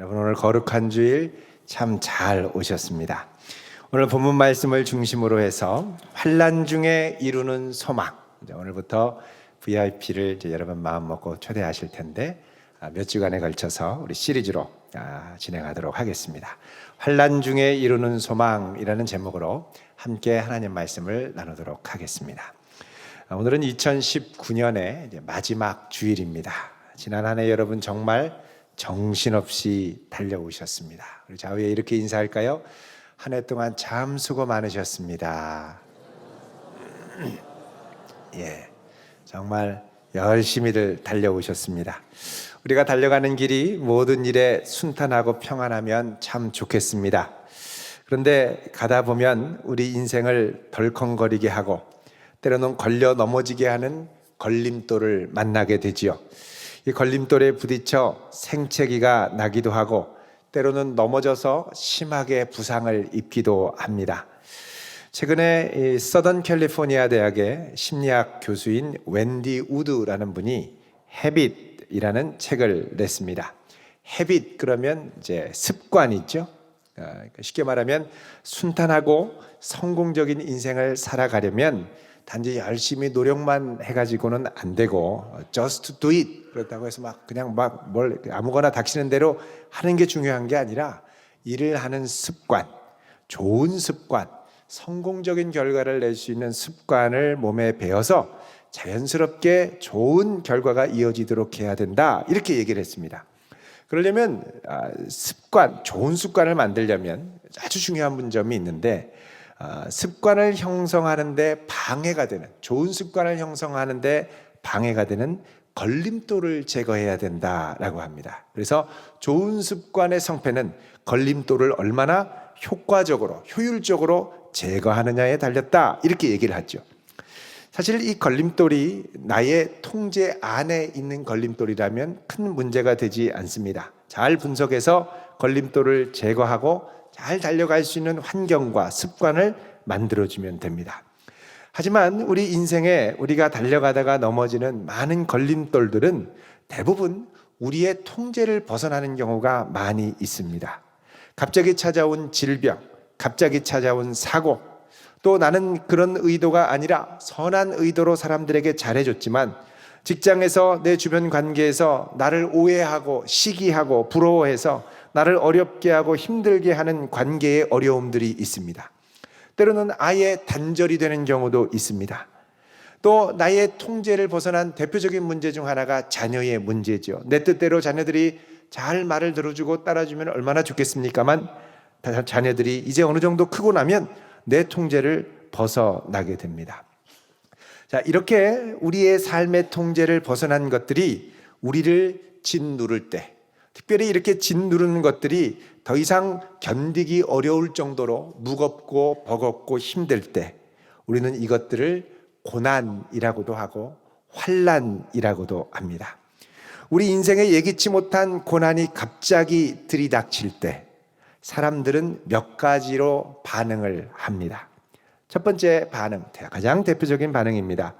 여러분 오늘 거룩한 주일 참 잘 오셨습니다. 오늘 본문 말씀을 중심으로 해서 환난 중에 이루는 소망. 오늘부터 VIP를 여러분 마음 먹고 초대하실 텐데 몇 주간에 걸쳐서 우리 시리즈로 진행하도록 하겠습니다. 환난 중에 이루는 소망이라는 제목으로 함께 하나님 말씀을 나누도록 하겠습니다. 오늘은 2019년의 마지막 주일입니다. 지난 한 해 여러분 정말 정신없이 달려오셨습니다. 우리 좌우에 이렇게 인사할까요? 한 해 동안 참 수고 많으셨습니다. 정말 열심히들 달려오셨습니다. 우리가 달려가는 길이 모든 일에 순탄하고 평안하면 참 좋겠습니다. 그런데 가다 보면 우리 인생을 덜컹거리게 하고 때로는 걸려 넘어지게 하는 걸림돌을 만나게 되지요. 이 걸림돌에 부딪혀 생채기가 나기도 하고 때로는 넘어져서 심하게 부상을 입기도 합니다. 최근에 서던 캘리포니아 대학의 심리학 교수인 웬디 우드라는 분이 헤빗이라는 책을 냈습니다. 헤빗 그러면 이제 습관이죠. 쉽게 말하면 순탄하고 성공적인 인생을 살아가려면 단지 열심히 노력만 해가지고는 안 되고 just do it 그렇다고 해서 그냥 뭘 아무거나 닥치는 대로 하는 게 중요한 게 아니라 일을 하는 습관, 좋은 습관, 성공적인 결과를 낼 수 있는 습관을 몸에 배워서 자연스럽게 좋은 결과가 이어지도록 해야 된다 이렇게 얘기를 했습니다. 그러려면 습관, 좋은 습관을 만들려면 아주 중요한 점이 있는데 습관을 형성하는데 방해가 되는, 좋은 습관을 형성하는데 방해가 되는 걸림돌을 제거해야 된다라고 합니다. 그래서 좋은 습관의 성패는 걸림돌을 얼마나 효과적으로, 효율적으로 제거하느냐에 달렸다 이렇게 얘기를 하죠. 사실 이 걸림돌이 나의 통제 안에 있는 걸림돌이라면 큰 문제가 되지 않습니다. 잘 분석해서 걸림돌을 제거하고 잘 달려갈 수 있는 환경과 습관을 만들어주면 됩니다. 하지만 우리 인생에 우리가 달려가다가 넘어지는 많은 걸림돌들은 대부분 우리의 통제를 벗어나는 경우가 많이 있습니다. 갑자기 찾아온 질병, 갑자기 찾아온 사고, 또 나는 그런 의도가 아니라 선한 의도로 사람들에게 잘해줬지만 직장에서 내 주변 관계에서 나를 오해하고 시기하고 부러워해서 나를 어렵게 하고 힘들게 하는 관계의 어려움들이 있습니다. 때로는 아예 단절이 되는 경우도 있습니다. 또 나의 통제를 벗어난 대표적인 문제 중 하나가 자녀의 문제죠. 내 뜻대로 자녀들이 잘 말을 들어주고 따라주면 얼마나 좋겠습니까만 자녀들이 이제 어느 정도 크고 나면 내 통제를 벗어나게 됩니다. 자, 이렇게 우리의 삶의 통제를 벗어난 것들이 우리를 짓누를 때, 특별히 이렇게 짓누르는 것들이 더 이상 견디기 어려울 정도로 무겁고 버겁고 힘들 때 우리는 이것들을 고난이라고도 하고 환난이라고도 합니다. 우리 인생에 예기치 못한 고난이 갑자기 들이닥칠 때 사람들은 몇 가지로 반응을 합니다. 첫 번째 반응, 가장 대표적인 반응입니다.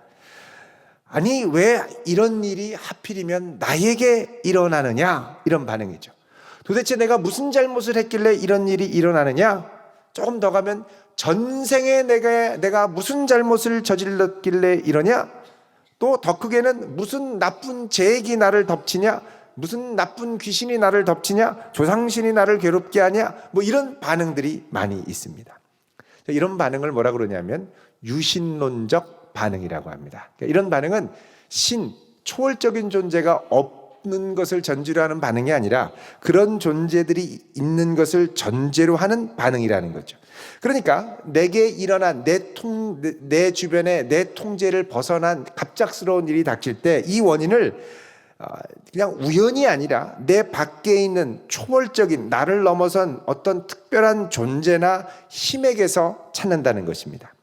아니 왜 이런 일이 하필이면 나에게 일어나느냐 이런 반응이죠. 도대체 내가 무슨 잘못을 했길래 이런 일이 일어나느냐. 조금 더 가면 전생에 내가 무슨 잘못을 저질렀길래 이러냐. 또 더 크게는 무슨 나쁜 재액이 나를 덮치냐, 무슨 나쁜 귀신이 나를 덮치냐, 조상신이 나를 괴롭게 하냐, 이런 반응들이 많이 있습니다. 이런 반응을 뭐라 그러냐면 유신론적 반응이라고 합니다. 이런 반응은 초월적인 존재가 없는 것을 전제로 하는 반응이 아니라 그런 존재들이 있는 것을 전제로 하는 반응이라는 거죠. 그러니까 내게 일어난 내 주변에 내 통제를 벗어난 갑작스러운 일이 닥칠 때 이 원인을 그냥 우연이 아니라 내 밖에 있는 초월적인 나를 넘어선 어떤 특별한 존재나 힘에게서 찾는다는 것입니다.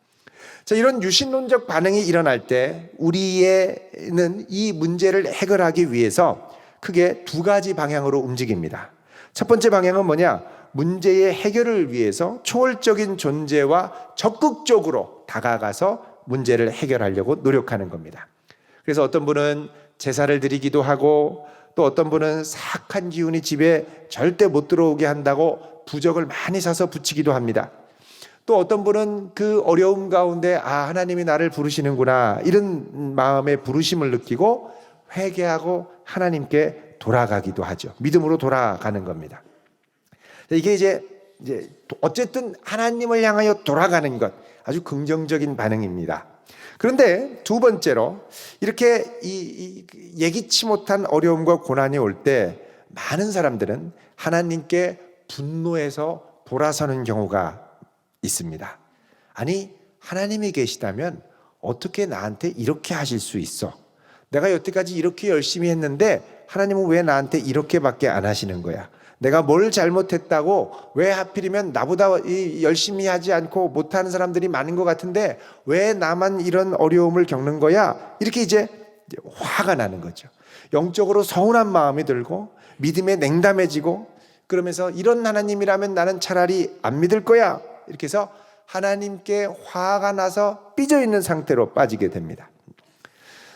자, 이런 유신론적 반응이 일어날 때 우리는 이 문제를 해결하기 위해서 크게 두 가지 방향으로 움직입니다. 첫 번째 방향은 뭐냐? 문제의 해결을 위해서 초월적인 존재와 적극적으로 다가가서 문제를 해결하려고 노력하는 겁니다. 그래서 어떤 분은 제사를 드리기도 하고 또 어떤 분은 사악한 기운이 집에 절대 못 들어오게 한다고 부적을 많이 사서 붙이기도 합니다. 또 어떤 분은 그 어려움 가운데 하나님이 나를 부르시는구나 이런 마음의 부르심을 느끼고 회개하고 하나님께 돌아가기도 하죠. 믿음으로 돌아가는 겁니다. 이게 이제 어쨌든 하나님을 향하여 돌아가는 것, 아주 긍정적인 반응입니다. 그런데 두 번째로 이렇게 예기치 못한 어려움과 고난이 올 때 많은 사람들은 하나님께 분노해서 돌아서는 경우가 있습니다. 아니, 하나님이 계시다면 어떻게 나한테 이렇게 하실 수 있어? 내가 여태까지 이렇게 열심히 했는데 하나님은 왜 나한테 이렇게밖에 안 하시는 거야? 내가 뭘 잘못했다고, 왜 하필이면 나보다 열심히 하지 않고 못하는 사람들이 많은 것 같은데 왜 나만 이런 어려움을 겪는 거야? 이렇게 이제 화가 나는 거죠. 영적으로 서운한 마음이 들고 믿음에 냉담해지고, 그러면서 이런 하나님이라면 나는 차라리 안 믿을 거야. 이렇게 해서 하나님께 화가 나서 삐져 있는 상태로 빠지게 됩니다.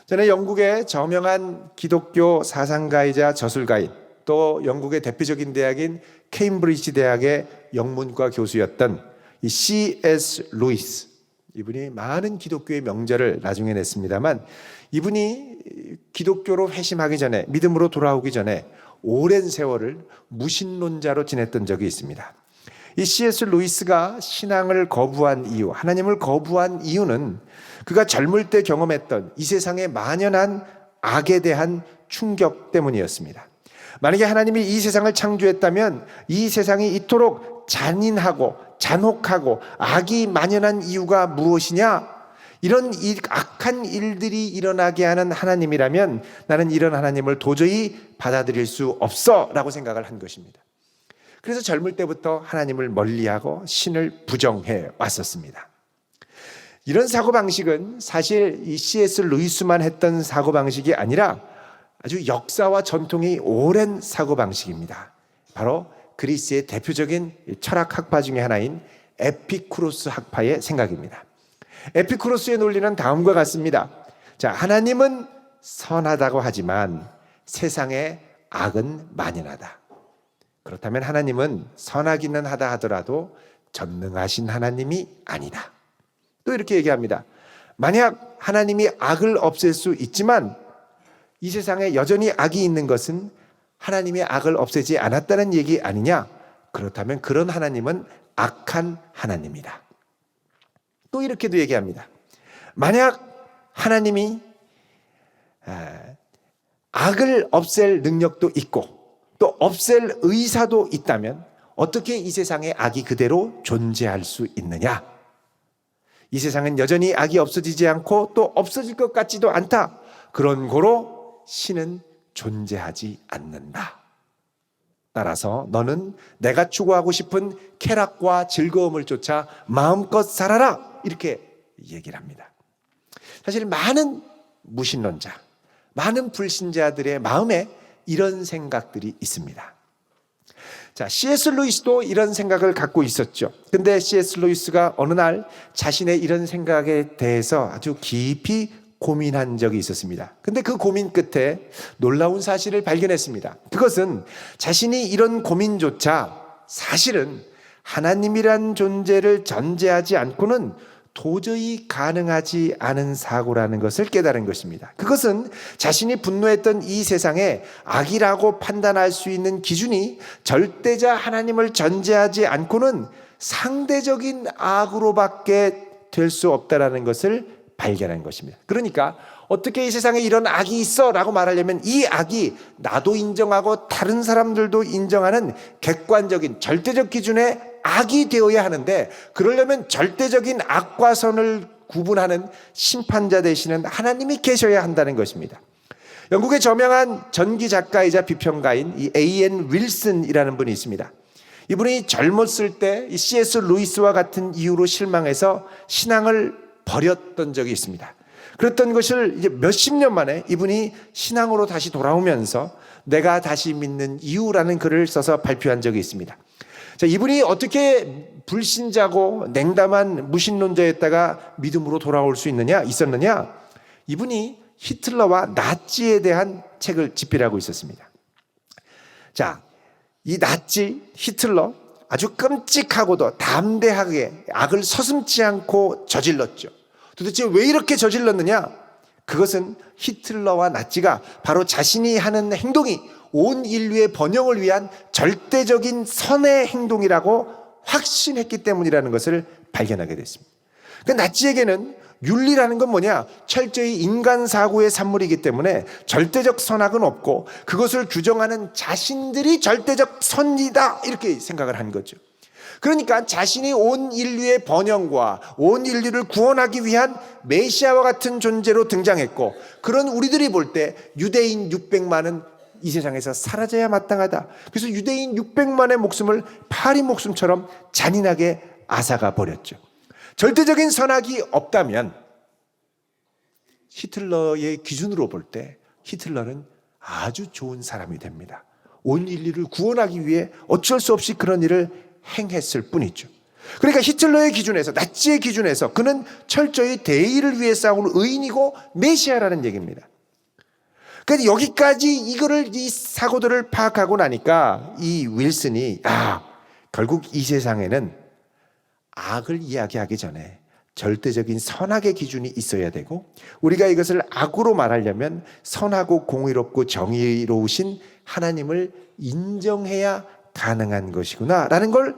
저는 영국의 저명한 기독교 사상가이자 저술가인, 또 영국의 대표적인 대학인 케임브리지 대학의 영문과 교수였던 이 C.S. 루이스, 이분이 많은 기독교의 명절을 나중에 냈습니다만, 이분이 기독교로 회심하기 전에, 믿음으로 돌아오기 전에 오랜 세월을 무신론자로 지냈던 적이 있습니다. 이 C.S. 루이스가 신앙을 거부한 이유, 하나님을 거부한 이유는 그가 젊을 때 경험했던 이 세상에 만연한 악에 대한 충격 때문이었습니다. 만약에 하나님이 이 세상을 창조했다면 이 세상이 이토록 잔인하고 잔혹하고 악이 만연한 이유가 무엇이냐? 이런 악한 일들이 일어나게 하는 하나님이라면 나는 이런 하나님을 도저히 받아들일 수 없어 라고 생각을 한 것입니다. 그래서 젊을 때부터 하나님을 멀리하고 신을 부정해 왔었습니다. 이런 사고방식은 사실 이 C.S. 루이스만 했던 사고방식이 아니라 아주 역사와 전통이 오랜 사고방식입니다. 바로 그리스의 대표적인 철학 학파 중에 하나인 에피쿠로스 학파의 생각입니다. 에피쿠로스의 논리는 다음과 같습니다. 자, 하나님은 선하다고 하지만 세상에 악은 만연하다. 그렇다면 하나님은 선하기는 하다 하더라도 전능하신 하나님이 아니다. 또 이렇게 얘기합니다. 만약 하나님이 악을 없앨 수 있지만 이 세상에 여전히 악이 있는 것은 하나님이 악을 없애지 않았다는 얘기 아니냐? 그렇다면 그런 하나님은 악한 하나님이다. 또 이렇게도 얘기합니다. 만약 하나님이 악을 없앨 능력도 있고 또 없앨 의사도 있다면 어떻게 이 세상에 악이 그대로 존재할 수 있느냐? 이 세상은 여전히 악이 없어지지 않고 또 없어질 것 같지도 않다. 그런 고로 신은 존재하지 않는다. 따라서 너는 내가 추구하고 싶은 쾌락과 즐거움을 쫓아 마음껏 살아라. 이렇게 얘기를 합니다. 사실 많은 무신론자, 많은 불신자들의 마음에 이런 생각들이 있습니다. 자, C.S. 루이스도 이런 생각을 갖고 있었죠. 근데 C.S. 루이스가 어느 날 자신의 이런 생각에 대해서 아주 깊이 고민한 적이 있었습니다. 근데 그 고민 끝에 놀라운 사실을 발견했습니다. 그것은 자신이 이런 고민조차 사실은 하나님이란 존재를 전제하지 않고는 도저히 가능하지 않은 사고라는 것을 깨달은 것입니다. 그것은 자신이 분노했던 이 세상에 악이라고 판단할 수 있는 기준이 절대자 하나님을 전제하지 않고는 상대적인 악으로밖에 될 수 없다는 것을 발견한 것입니다. 그러니까 어떻게 이 세상에 이런 악이 있어 라고 말하려면 이 악이 나도 인정하고 다른 사람들도 인정하는 객관적인 절대적 기준의 악이 되어야 하는데, 그러려면 절대적인 악과 선을 구분하는 심판자 되시는 하나님이 계셔야 한다는 것입니다. 영국의 저명한 전기 작가이자 비평가인 이 A.N. 윌슨이라는 분이 있습니다. 이분이 젊었을 때 이 C.S. 루이스와 같은 이유로 실망해서 신앙을 버렸던 적이 있습니다. 그랬던 것을 이제 몇십 년 만에 이분이 신앙으로 다시 돌아오면서 내가 다시 믿는 이유라는 글을 써서 발표한 적이 있습니다. 자, 이분이 어떻게 불신자고 냉담한 무신론자였다가 믿음으로 돌아올 수 있었느냐? 이분이 히틀러와 나치에 대한 책을 집필하고 있었습니다. 자, 이 나치 히틀러 아주 끔찍하고도 담대하게 악을 서슴지 않고 저질렀죠. 도대체 왜 이렇게 저질렀느냐? 그것은 히틀러와 나치가 바로 자신이 하는 행동이 온 인류의 번영을 위한 절대적인 선의 행동이라고 확신했기 때문이라는 것을 발견하게 됐습니다. 그 나치에게는 윤리라는 건 뭐냐? 철저히 인간 사고의 산물이기 때문에 절대적 선악은 없고 그것을 규정하는 자신들이 절대적 선이다 이렇게 생각을 한 거죠. 그러니까 자신이 온 인류의 번영과 온 인류를 구원하기 위한 메시아와 같은 존재로 등장했고, 그런 우리들이 볼 때 유대인 600만은 이 세상에서 사라져야 마땅하다. 그래서 유대인 600만의 목숨을 파리 목숨처럼 잔인하게 앗아가 버렸죠. 절대적인 선악이 없다면 히틀러의 기준으로 볼 때 히틀러는 아주 좋은 사람이 됩니다. 온 인류를 구원하기 위해 어쩔 수 없이 그런 일을 행했을 뿐이죠. 그러니까 히틀러의 기준에서, 나치의 기준에서 그는 철저히 대의를 위해 싸우는 의인이고 메시아라는 얘기입니다. 그러니까 여기까지 이 사고들을 파악하고 나니까 이 윌슨이 결국 이 세상에는 악을 이야기하기 전에 절대적인 선악의 기준이 있어야 되고, 우리가 이것을 악으로 말하려면 선하고 공의롭고 정의로우신 하나님을 인정해야 가능한 것이구나 라는 걸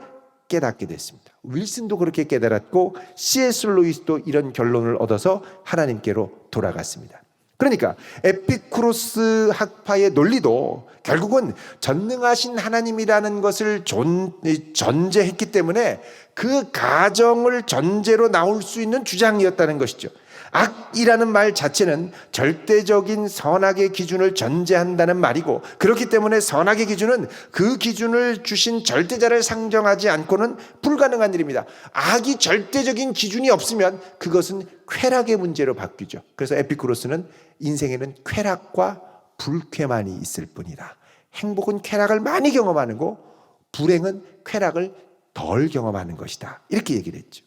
깨닫게 됐습니다. 윌슨도 그렇게 깨달았고 C.S. 루이스도 이런 결론을 얻어서 하나님께로 돌아갔습니다. 그러니까 에피쿠로스 학파의 논리도 결국은 전능하신 하나님이라는 것을 전제했기 때문에 그 가정을 전제로 나올 수 있는 주장이었다는 것이죠. 악이라는 말 자체는 절대적인 선악의 기준을 전제한다는 말이고, 그렇기 때문에 선악의 기준은 그 기준을 주신 절대자를 상정하지 않고는 불가능한 일입니다. 악이 절대적인 기준이 없으면 그것은 쾌락의 문제로 바뀌죠. 그래서 에피쿠로스는 인생에는 쾌락과 불쾌만이 있을 뿐이다. 행복은 쾌락을 많이 경험하는 거고 불행은 쾌락을 덜 경험하는 것이다. 이렇게 얘기를 했죠.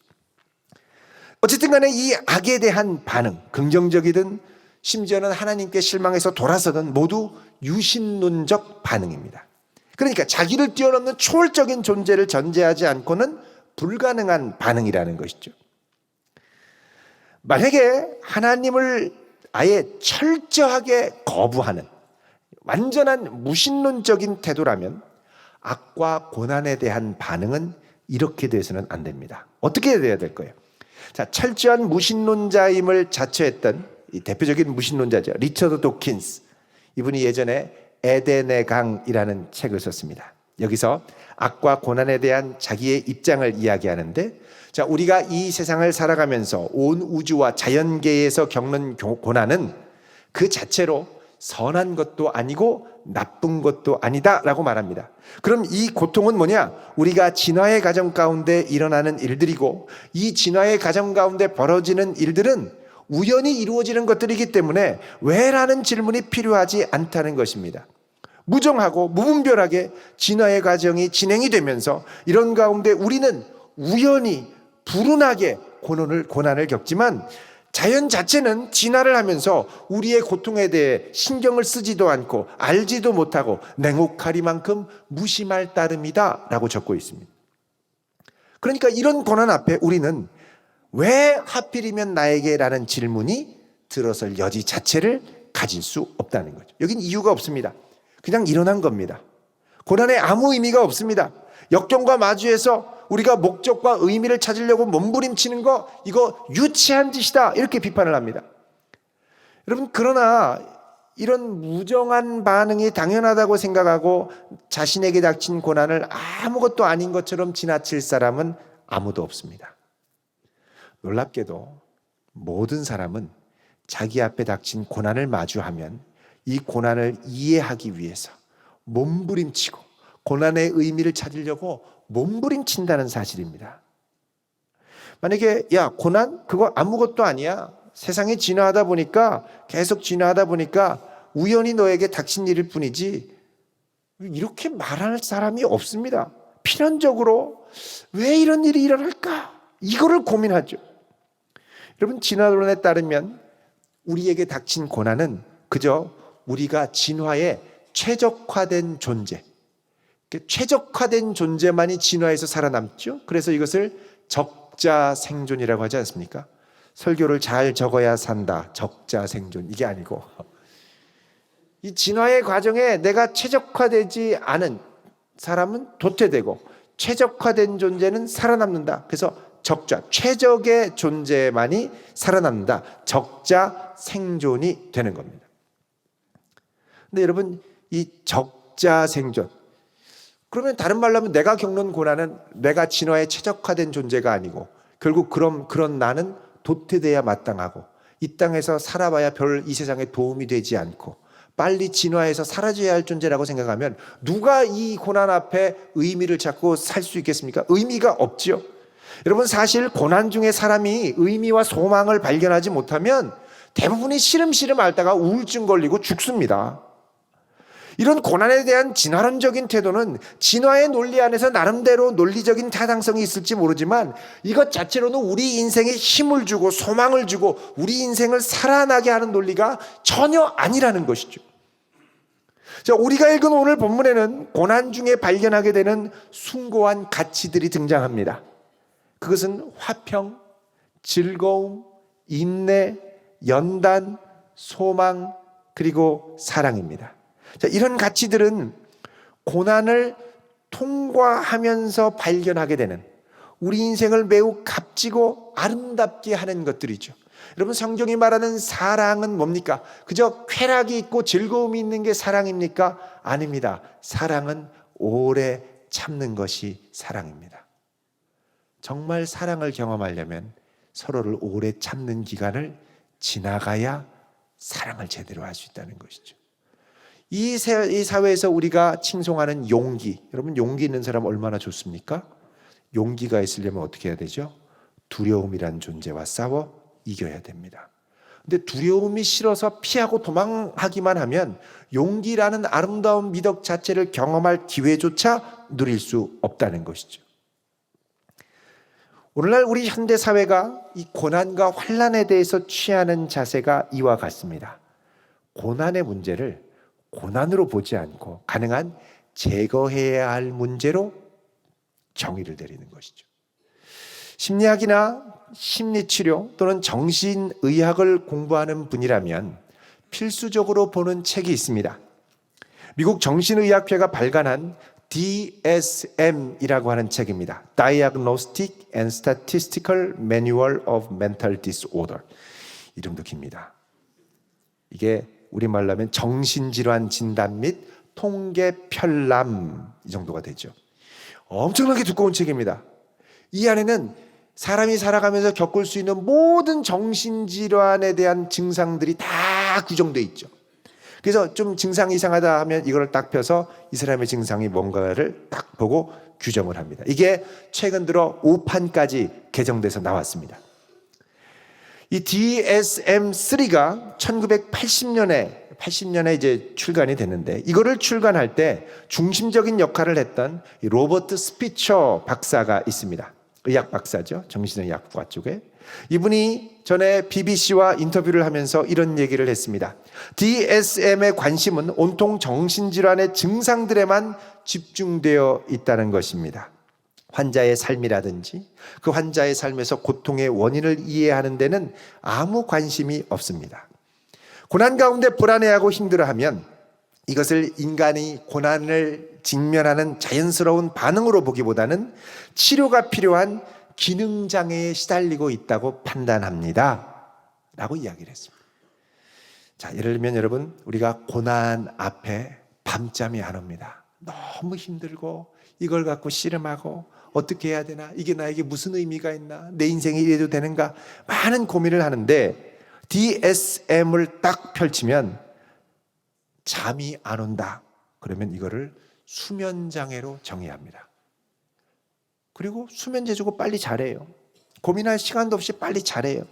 어쨌든 간에 이 악에 대한 반응, 긍정적이든 심지어는 하나님께 실망해서 돌아서든 모두 유신론적 반응입니다. 그러니까 자기를 뛰어넘는 초월적인 존재를 전제하지 않고는 불가능한 반응이라는 것이죠. 만약에 하나님을 아예 철저하게 거부하는 완전한 무신론적인 태도라면 악과 고난에 대한 반응은 이렇게 돼서는 안 됩니다. 어떻게 돼야 될 거예요? 자, 철저한 무신론자임을 자처했던 이 대표적인 무신론자죠. 리처드 도킨스. 이분이 예전에 에덴의 강이라는 책을 썼습니다. 여기서 악과 고난에 대한 자기의 입장을 이야기하는데, 자, 우리가 이 세상을 살아가면서 온 우주와 자연계에서 겪는 고난은 그 자체로 선한 것도 아니고 나쁜 것도 아니다라고 말합니다. 그럼 이 고통은 뭐냐? 우리가 진화의 과정 가운데 일어나는 일들이고, 이 진화의 과정 가운데 벌어지는 일들은 우연히 이루어지는 것들이기 때문에 왜라는 질문이 필요하지 않다는 것입니다. 무정하고 무분별하게 진화의 과정이 진행이 되면서 이런 가운데 우리는 우연히 불운하게 고난을 겪지만, 자연 자체는 진화를 하면서 우리의 고통에 대해 신경을 쓰지도 않고 알지도 못하고 냉혹하리만큼 무심할 따름이다 라고 적고 있습니다. 그러니까 이런 고난 앞에 우리는 왜 하필이면 나에게 라는 질문이 들어설 여지 자체를 가질 수 없다는 거죠. 여긴 이유가 없습니다. 그냥 일어난 겁니다. 고난에 아무 의미가 없습니다. 역경과 마주해서 우리가 목적과 의미를 찾으려고 몸부림치는 거, 이거 유치한 짓이다 이렇게 비판을 합니다. 여러분, 그러나 이런 무정한 반응이 당연하다고 생각하고 자신에게 닥친 고난을 아무것도 아닌 것처럼 지나칠 사람은 아무도 없습니다. 놀랍게도 모든 사람은 자기 앞에 닥친 고난을 마주하면 이 고난을 이해하기 위해서 몸부림치고 고난의 의미를 찾으려고 몸부림친다는 사실입니다. 만약에 고난 그거 아무것도 아니야, 세상이 진화하다 보니까 계속 진화하다 보니까 우연히 너에게 닥친 일일 뿐이지, 이렇게 말할 사람이 없습니다. 필연적으로 왜 이런 일이 일어날까, 이거를 고민하죠. 여러분, 진화론에 따르면 우리에게 닥친 고난은 그저 우리가 진화에 최적화된 존재, 최적화된 존재만이 진화해서 살아남죠. 그래서 이것을 적자생존이라고 하지 않습니까? 설교를 잘 적어야 산다. 적자생존 이게 아니고 이 진화의 과정에 내가 최적화되지 않은 사람은 도태되고 최적화된 존재는 살아남는다. 그래서 적자, 최적의 존재만이 살아남는다. 적자생존이 되는 겁니다. 근데 여러분 이 적자생존 그러면 다른 말로 하면 내가 겪는 고난은 내가 진화에 최적화된 존재가 아니고 결국 그런 나는 도태돼야 마땅하고 이 땅에서 살아봐야 별 이 세상에 도움이 되지 않고 빨리 진화해서 사라져야 할 존재라고 생각하면 누가 이 고난 앞에 의미를 찾고 살 수 있겠습니까? 의미가 없지요. 여러분 사실 고난 중에 사람이 의미와 소망을 발견하지 못하면 대부분이 시름시름 앓다가 우울증 걸리고 죽습니다. 이런 고난에 대한 진화론적인 태도는 진화의 논리 안에서 나름대로 논리적인 타당성이 있을지 모르지만 이것 자체로는 우리 인생에 힘을 주고 소망을 주고 우리 인생을 살아나게 하는 논리가 전혀 아니라는 것이죠. 자, 우리가 읽은 오늘 본문에는 고난 중에 발견하게 되는 숭고한 가치들이 등장합니다. 그것은 화평, 즐거움, 인내, 연단, 소망, 그리고 사랑입니다. 자, 이런 가치들은 고난을 통과하면서 발견하게 되는 우리 인생을 매우 값지고 아름답게 하는 것들이죠. 여러분 성경이 말하는 사랑은 뭡니까? 그저 쾌락이 있고 즐거움이 있는 게 사랑입니까? 아닙니다. 사랑은 오래 참는 것이 사랑입니다. 정말 사랑을 경험하려면 서로를 오래 참는 기간을 지나가야 사랑을 제대로 할 수 있다는 것이죠. 이 사회에서 우리가 칭송하는 용기, 여러분 용기 있는 사람 얼마나 좋습니까? 용기가 있으려면 어떻게 해야 되죠? 두려움이란 존재와 싸워 이겨야 됩니다. 근데 두려움이 싫어서 피하고 도망하기만 하면 용기라는 아름다운 미덕 자체를 경험할 기회조차 누릴 수 없다는 것이죠. 오늘날 우리 현대 사회가 이 고난과 환난에 대해서 취하는 자세가 이와 같습니다. 고난의 문제를 고난으로 보지 않고 가능한 제거해야 할 문제로 정의를 내리는 것이죠. 심리학이나 심리치료 또는 정신의학을 공부하는 분이라면 필수적으로 보는 책이 있습니다. 미국 정신의학회가 발간한 DSM이라고 하는 책입니다. Diagnostic and Statistical Manual of Mental Disorder. 이름도 깁니다. 이게 우리말로 하면 정신질환 진단 및 통계 편람 이 정도가 되죠. 엄청나게 두꺼운 책입니다. 이 안에는 사람이 살아가면서 겪을 수 있는 모든 정신질환에 대한 증상들이 다 규정되어 있죠. 그래서 좀 증상이 이상하다 하면 이걸 딱 펴서 이 사람의 증상이 뭔가를 딱 보고 규정을 합니다. 이게 최근 들어 5판까지 개정돼서 나왔습니다. 이 DSM-3가 1980년에 이제 출간이 됐는데 이거를 출간할 때 중심적인 역할을 했던 로버트 스피처 박사가 있습니다. 의학 박사죠. 정신의학과 쪽에. 이분이 전에 BBC와 인터뷰를 하면서 이런 얘기를 했습니다. DSM의 관심은 온통 정신질환의 증상들에만 집중되어 있다는 것입니다. 환자의 삶이라든지 그 환자의 삶에서 고통의 원인을 이해하는 데는 아무 관심이 없습니다. 고난 가운데 불안해하고 힘들어하면 이것을 인간이 고난을 직면하는 자연스러운 반응으로 보기보다는 치료가 필요한 기능장애에 시달리고 있다고 판단합니다. 라고 이야기를 했습니다. 자, 예를 들면 여러분, 우리가 고난 앞에 밤잠이 안 옵니다. 너무 힘들고 이걸 갖고 씨름하고 어떻게 해야 되나? 이게 나에게 무슨 의미가 있나? 내 인생이 이래도 되는가? 많은 고민을 하는데 DSM을 딱 펼치면 잠이 안 온다. 그러면 이거를 수면장애로 정의합니다. 그리고 수면제 주고 빨리 자래요. 고민할 시간도 없이 빨리 자래요.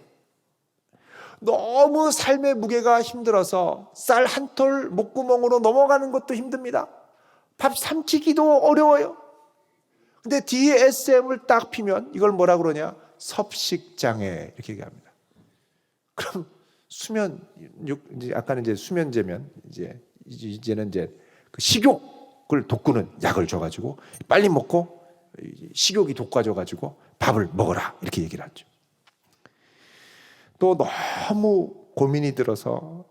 너무 삶의 무게가 힘들어서 쌀 한 톨 목구멍으로 넘어가는 것도 힘듭니다. 밥 삼키기도 어려워요. 근데 DSM을 딱 피면 이걸 뭐라 그러냐? 섭식장애 이렇게 얘기합니다. 그럼 아까는 이제 수면제면 이제는 이제 그 식욕 그걸 돋구는 약을 줘가지고 빨리 먹고 식욕이 돋궈져가지고 밥을 먹어라 이렇게 얘기를 하죠. 또 너무 고민이 들어서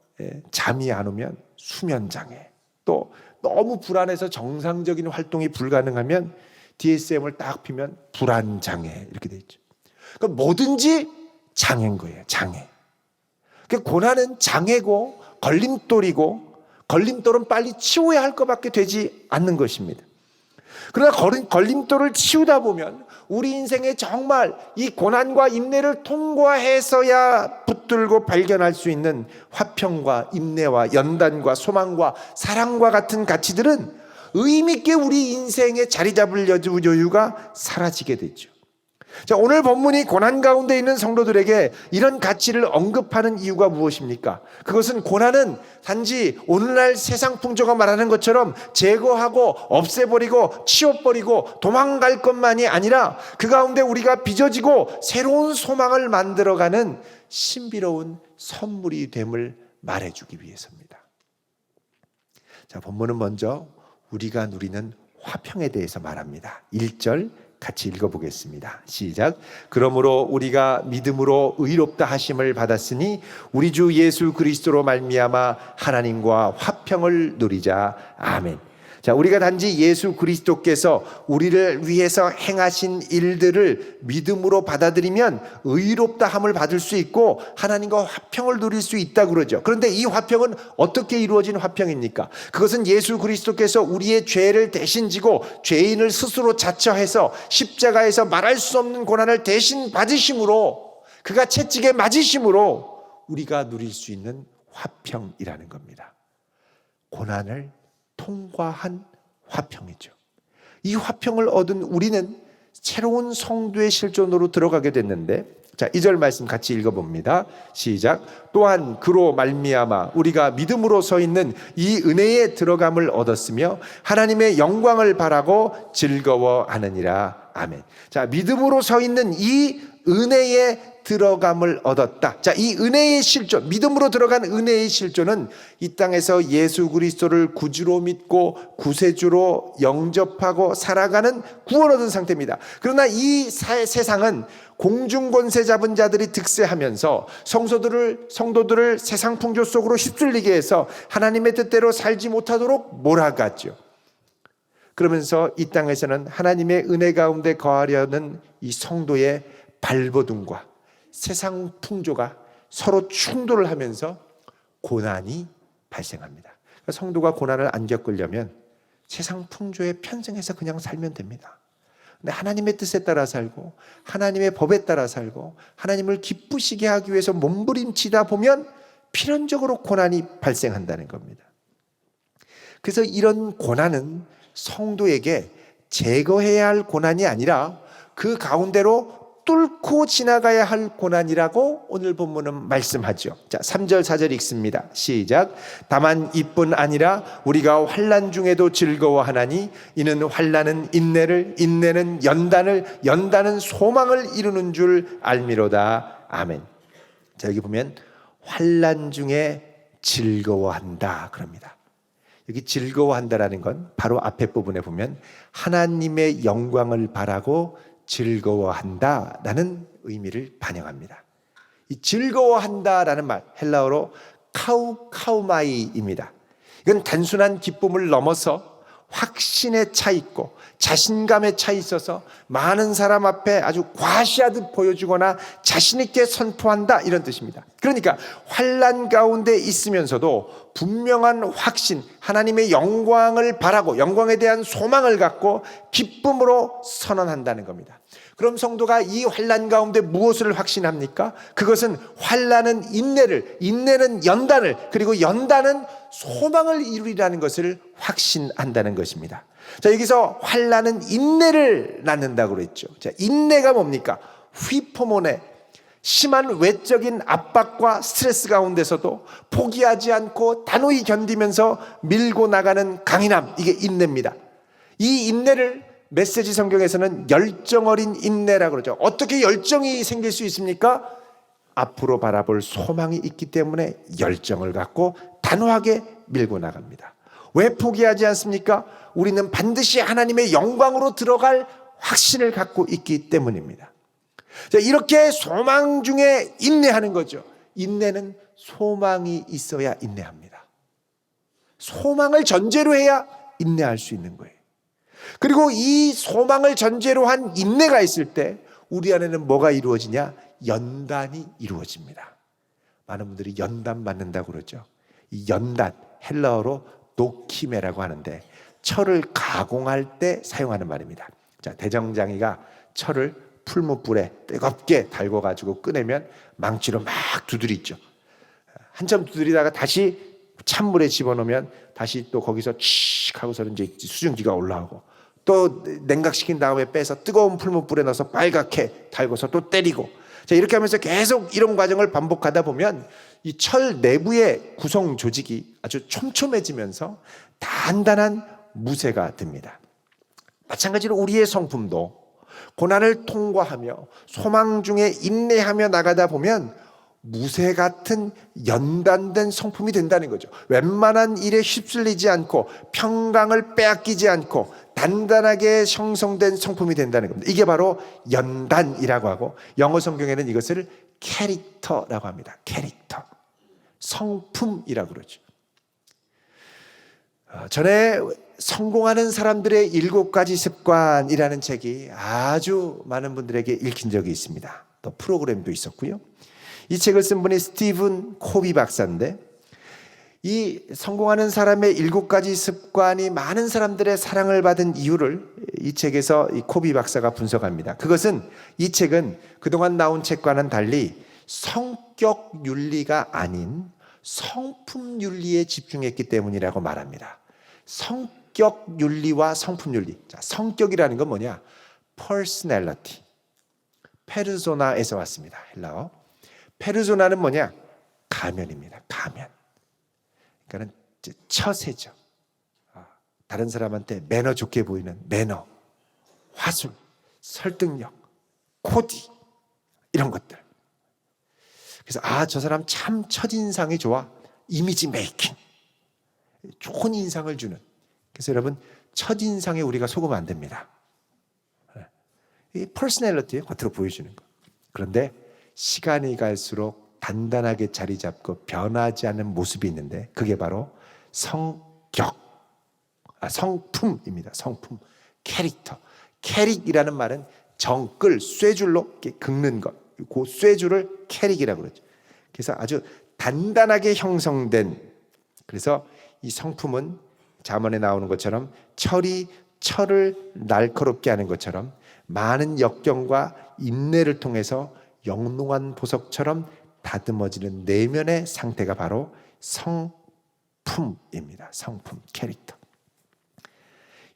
잠이 안 오면 수면장애, 또 너무 불안해서 정상적인 활동이 불가능하면 DSM을 딱 피면 불안장애 이렇게 돼 있죠. 그러니까 뭐든지 장애인 거예요. 장애. 그러니까 고난은 장애고 걸림돌이고 걸림돌은 빨리 치워야 할 것밖에 되지 않는 것입니다. 그러나 걸림돌을 치우다 보면 우리 인생에 정말 이 고난과 인내를 통과해서야 붙들고 발견할 수 있는 화평과 인내와 연단과 소망과 사랑과 같은 가치들은 의미 있게 우리 인생에 자리 잡을 여유가 사라지게 되죠. 자, 오늘 본문이 고난 가운데 있는 성도들에게 이런 가치를 언급하는 이유가 무엇입니까? 그것은 고난은 단지 오늘날 세상 풍조가 말하는 것처럼 제거하고 없애버리고 치워버리고 도망갈 것만이 아니라 그 가운데 우리가 빚어지고 새로운 소망을 만들어가는 신비로운 선물이 됨을 말해주기 위해서입니다. 자, 본문은 먼저 우리가 누리는 화평에 대해서 말합니다. 1절 같이 읽어보겠습니다. 시작. 그러므로 우리가 믿음으로 의롭다 하심을 받았으니 우리 주 예수 그리스도로 말미암아 하나님과 화평을 누리자. 아멘. 자, 우리가 단지 예수 그리스도께서 우리를 위해서 행하신 일들을 믿음으로 받아들이면 의롭다 함을 받을 수 있고 하나님과 화평을 누릴 수 있다 그러죠. 그런데 이 화평은 어떻게 이루어진 화평입니까? 그것은 예수 그리스도께서 우리의 죄를 대신 지고 죄인을 스스로 자처해서 십자가에서 말할 수 없는 고난을 대신 받으심으로, 그가 채찍에 맞으심으로 우리가 누릴 수 있는 화평이라는 겁니다. 고난을 통과한 화평이죠. 이 화평을 얻은 우리는 새로운 성도의 실존으로 들어가게 됐는데, 자, 2절 말씀 같이 읽어봅니다. 시작. 또한 그로 말미암아 우리가 믿음으로 서 있는 이 은혜에 들어감을 얻었으며 하나님의 영광을 바라고 즐거워하느니라. 아멘. 자, 믿음으로 서 있는 이 은혜에 들어감을 얻었다. 자, 이 은혜의 실존, 믿음으로 들어간 은혜의 실존은 이 땅에서 예수 그리스도를 구주로 믿고 구세주로 영접하고 살아가는 구원 얻은 상태입니다. 그러나 이 세상은 공중 권세 잡은 자들이 득세하면서 성도들을 세상 풍조 속으로 휩쓸리게 해서 하나님의 뜻대로 살지 못하도록 몰아갔죠. 그러면서 이 땅에서는 하나님의 은혜 가운데 거하려는 이 성도의 발버둥과 세상 풍조가 서로 충돌을 하면서 고난이 발생합니다. 성도가 고난을 안 겪으려면 세상 풍조에 편승해서 그냥 살면 됩니다. 근데 하나님의 뜻에 따라 살고 하나님의 법에 따라 살고 하나님을 기쁘시게 하기 위해서 몸부림치다 보면 필연적으로 고난이 발생한다는 겁니다. 그래서 이런 고난은 성도에게 제거해야 할 고난이 아니라 그 가운데로 뚫고 지나가야 할 고난이라고 오늘 본문은 말씀하죠. 자, 3절 4절 읽습니다. 시작. 다만 이뿐 아니라 우리가 환난 중에도 즐거워하나니 이는 환난은 인내를, 인내는 연단을, 연단은 소망을 이루는 줄 알미로다. 아멘. 자, 여기 보면 환난 중에 즐거워한다 그럽니다. 여기 즐거워한다라는 건 바로 앞에 부분에 보면 하나님의 영광을 바라고 즐거워한다라는 의미를 반영합니다. 이 즐거워한다라는 말, 헬라어로 카우마이입니다. 이건 단순한 기쁨을 넘어서 확신에 차 있고 자신감에 차 있어서 많은 사람 앞에 아주 과시하듯 보여주거나 자신 있게 선포한다, 이런 뜻입니다. 그러니까 환난 가운데 있으면서도 분명한 확신, 하나님의 영광을 바라고 영광에 대한 소망을 갖고 기쁨으로 선언한다는 겁니다. 그럼 성도가 이 환난 가운데 무엇을 확신합니까? 그것은 환난은 인내를, 인내는 연단을, 그리고 연단은 소망을 이루리라는 것을 확신한다는 것입니다. 자, 여기서 환난은 인내를 낳는다고 그랬죠. 자, 인내가 뭡니까? 휘포모네, 심한 외적인 압박과 스트레스 가운데서도 포기하지 않고 단호히 견디면서 밀고 나가는 강인함, 이게 인내입니다. 이 인내를 메시지 성경에서는 열정 어린 인내라고 그러죠. 어떻게 열정이 생길 수 있습니까? 앞으로 바라볼 소망이 있기 때문에 열정을 갖고 단호하게 밀고 나갑니다. 왜 포기하지 않습니까? 우리는 반드시 하나님의 영광으로 들어갈 확신을 갖고 있기 때문입니다. 자, 이렇게 소망 중에 인내하는 거죠. 인내는 소망이 있어야 인내합니다. 소망을 전제로 해야 인내할 수 있는 거예요. 그리고 이 소망을 전제로 한 인내가 있을 때 우리 안에는 뭐가 이루어지냐? 연단이 이루어집니다. 많은 분들이 연단 받는다고 그러죠. 이 연단, 헬라어로 노키메라고 하는데 철을 가공할 때 사용하는 말입니다. 자, 대정장이가 철을 풀무불에 뜨겁게 달궈가지고 꺼내면 망치로 막 두드리죠. 한참 두드리다가 다시 찬물에 집어넣으면 다시 또 거기서 칙 하고서는 이제 수증기가 올라오고, 또 냉각시킨 다음에 빼서 뜨거운 풀무불에 넣어서 빨갛게 달궈서 또 때리고, 자, 이렇게 하면서 계속 이런 과정을 반복하다 보면 이 철 내부의 구성 조직이 아주 촘촘해지면서 단단한 무쇠가 됩니다. 마찬가지로 우리의 성품도 고난을 통과하며 소망 중에 인내하며 나가다 보면 무쇠 같은 연단된 성품이 된다는 거죠. 웬만한 일에 휩쓸리지 않고 평강을 빼앗기지 않고 단단하게 형성된 성품이 된다는 겁니다. 이게 바로 연단이라고 하고, 영어 성경에는 이것을 캐릭터라고 합니다. 캐릭터, 성품이라고 그러죠. 전에 성공하는 사람들의 7가지 습관이라는 책이 아주 많은 분들에게 읽힌 적이 있습니다. 또 프로그램도 있었고요. 이 책을 쓴 분이 스티븐 코비 박사인데, 이 성공하는 사람의 7가지 습관이 많은 사람들의 사랑을 받은 이유를 이 책에서 이 코비 박사가 분석합니다. 그것은, 이 책은 그동안 나온 책과는 달리 성격 윤리가 아닌 성품 윤리에 집중했기 때문이라고 말합니다. 성격 윤리와 성품 윤리. 자, 성격이라는 건 뭐냐? personality, 페르소나에서 왔습니다. 헬라어. 페르소나는 뭐냐? 가면입니다. 가면. 그러니까는 처세죠. 다른 사람한테 매너 좋게 보이는 매너, 화술, 설득력, 코디, 이런 것들. 그래서 저 사람 참 첫인상이 좋아. 이미지 메이킹. 좋은 인상을 주는. 그래서 여러분, 첫인상에 우리가 속으면 안 됩니다. 이 퍼스널리티에 겉으로 보여주는 거. 그런데 시간이 갈수록 단단하게 자리 잡고 변하지 않는 모습이 있는데, 그게 바로 성격, 성품입니다. 성품, 캐릭터. 캐릭이라는 말은 정글, 쇠줄로 이렇게 긁는 것. 그 쇠줄을 캐릭이라고 그러죠. 그래서 아주 단단하게 형성된, 그래서 이 성품은 잠언에 나오는 것처럼 철이 철을 날카롭게 하는 것처럼 많은 역경과 인내를 통해서 영롱한 보석처럼 다듬어지는 내면의 상태가 바로 성품입니다. 성품, 캐릭터.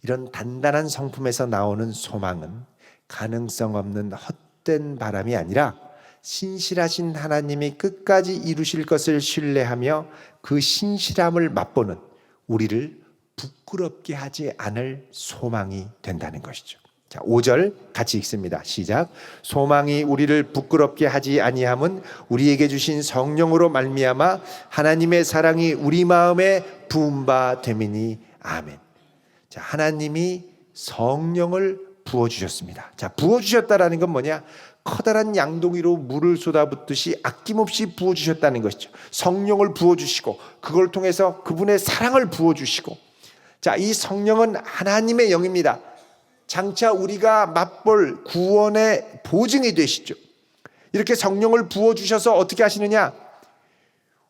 이런 단단한 성품에서 나오는 소망은 가능성 없는 헛된 바람이 아니라 신실하신 하나님이 끝까지 이루실 것을 신뢰하며 그 신실함을 맛보는, 우리를 부끄럽게 하지 않을 소망이 된다는 것이죠. 자, 5절 같이 읽습니다. 시작. 소망이 우리를 부끄럽게 하지 아니함은 우리에게 주신 성령으로 말미암아 하나님의 사랑이 우리 마음에 부은 바 됨이니. 아멘. 자, 하나님이 성령을 부어주셨습니다. 자, 부어주셨다라는 건 뭐냐? 커다란 양동이로 물을 쏟아붓듯이 아낌없이 부어주셨다는 것이죠. 성령을 부어주시고, 그걸 통해서 그분의 사랑을 부어주시고, 자, 이 성령은 하나님의 영입니다. 장차 우리가 맛볼 구원의 보증이 되시죠. 이렇게 성령을 부어주셔서 어떻게 하시느냐?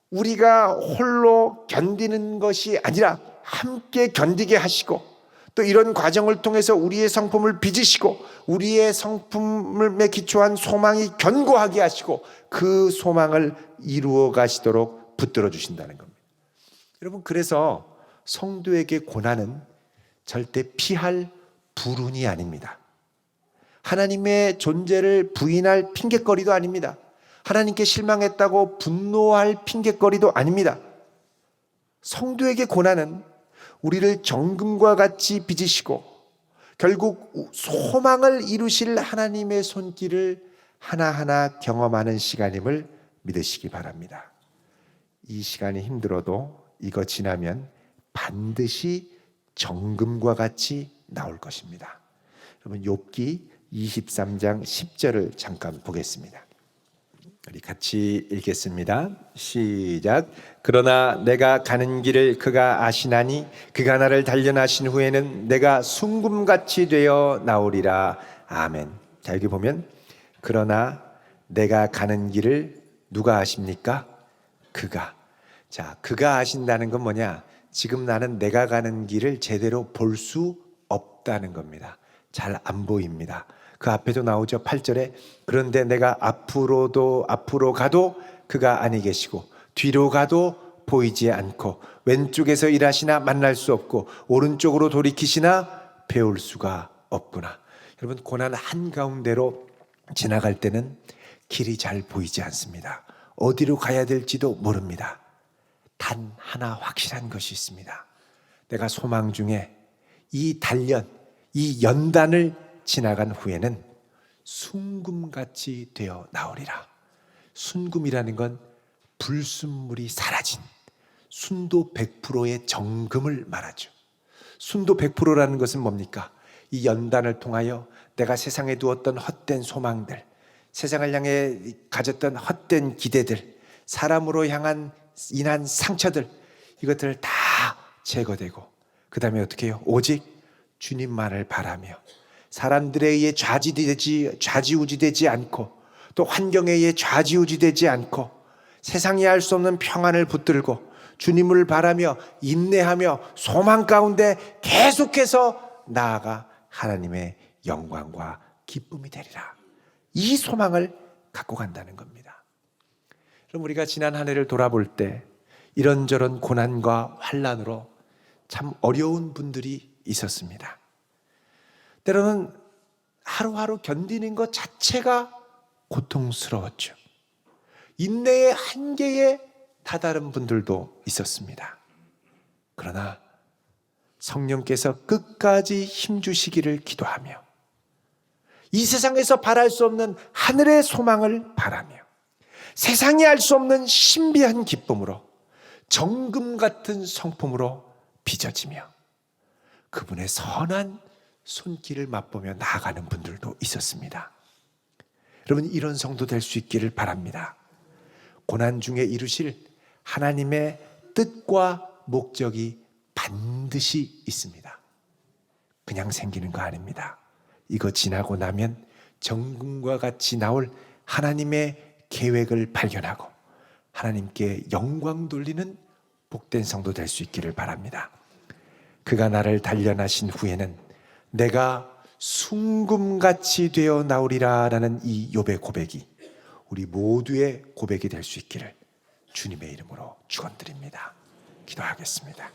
우리가 홀로 견디는 것이 아니라 함께 견디게 하시고, 또 이런 과정을 통해서 우리의 성품을 빚으시고, 우리의 성품에 기초한 소망이 견고하게 하시고, 그 소망을 이루어 가시도록 붙들어 주신다는 겁니다. 여러분, 그래서 성도에게 고난은 절대 피할 불운이 아닙니다. 하나님의 존재를 부인할 핑곗거리도 아닙니다. 하나님께 실망했다고 분노할 핑곗거리도 아닙니다. 성도에게 고난은 우리를 정금과 같이 빚으시고 결국 소망을 이루실 하나님의 손길을 하나하나 경험하는 시간임을 믿으시기 바랍니다. 이 시간이 힘들어도 이거 지나면 반드시 정금과 같이 나올 것입니다. 여러분 욥기 23장 10절을 잠깐 보겠습니다. 우리 같이 읽겠습니다. 시작. 그러나 내가 가는 길을 그가 아시나니 그가 나를 단련하신 후에는 내가 순금같이 되어 나오리라. 아멘. 자, 여기 보면 그러나 내가 가는 길을 누가 아십니까? 그가. 자, 그가 아신다는 건 뭐냐? 지금 나는 내가 가는 길을 제대로 볼 수 없다는 겁니다. 잘 안 보입니다. 그 앞에도 나오죠. 8절에 그런데 내가 앞으로 가도 그가 아니 계시고 뒤로 가도 보이지 않고 왼쪽에서 일하시나 만날 수 없고 오른쪽으로 돌이키시나 배울 수가 없구나. 여러분 고난 한가운데로 지나갈 때는 길이 잘 보이지 않습니다. 어디로 가야 될지도 모릅니다. 단 하나 확실한 것이 있습니다. 내가 소망 중에 이 단련, 이 연단을 지나간 후에는 순금같이 되어 나오리라. 순금이라는 건 불순물이 사라진 순도 100%의 정금을 말하죠. 순도 100%라는 것은 뭡니까? 이 연단을 통하여 내가 세상에 두었던 헛된 소망들, 세상을 향해 가졌던 헛된 기대들, 사람으로 향한 인한 상처들, 이것들을 다 제거되고 그 다음에 어떻게 해요? 오직 주님만을 바라며 사람들에 의해 좌지우지되지 않고 또 환경에 의해 좌지우지되지 않고 세상이 할 수 없는 평안을 붙들고 주님을 바라며 인내하며 소망 가운데 계속해서 나아가 하나님의 영광과 기쁨이 되리라. 이 소망을 갖고 간다는 겁니다. 그럼 우리가 지난 한 해를 돌아볼 때 이런저런 고난과 환난으로 참 어려운 분들이 있었습니다. 때로는 하루하루 견디는 것 자체가 고통스러웠죠. 인내의 한계에 다다른 분들도 있었습니다. 그러나 성령께서 끝까지 힘주시기를 기도하며 이 세상에서 바랄 수 없는 하늘의 소망을 바라며 세상이 알 수 없는 신비한 기쁨으로 정금 같은 성품으로 빚어지며 그분의 선한 손길을 맛보며 나아가는 분들도 있었습니다. 여러분 이런 성도 될 수 있기를 바랍니다. 고난 중에 이루실 하나님의 뜻과 목적이 반드시 있습니다. 그냥 생기는 거 아닙니다. 이거 지나고 나면 정금과 같이 나올 하나님의 계획을 발견하고 하나님께 영광 돌리는 복된 성도 될 수 있기를 바랍니다. 그가 나를 단련하신 후에는 내가 순금같이 되어 나오리라 라는 이 욥의 고백이 우리 모두의 고백이 될 수 있기를 주님의 이름으로 축원드립니다. 기도하겠습니다.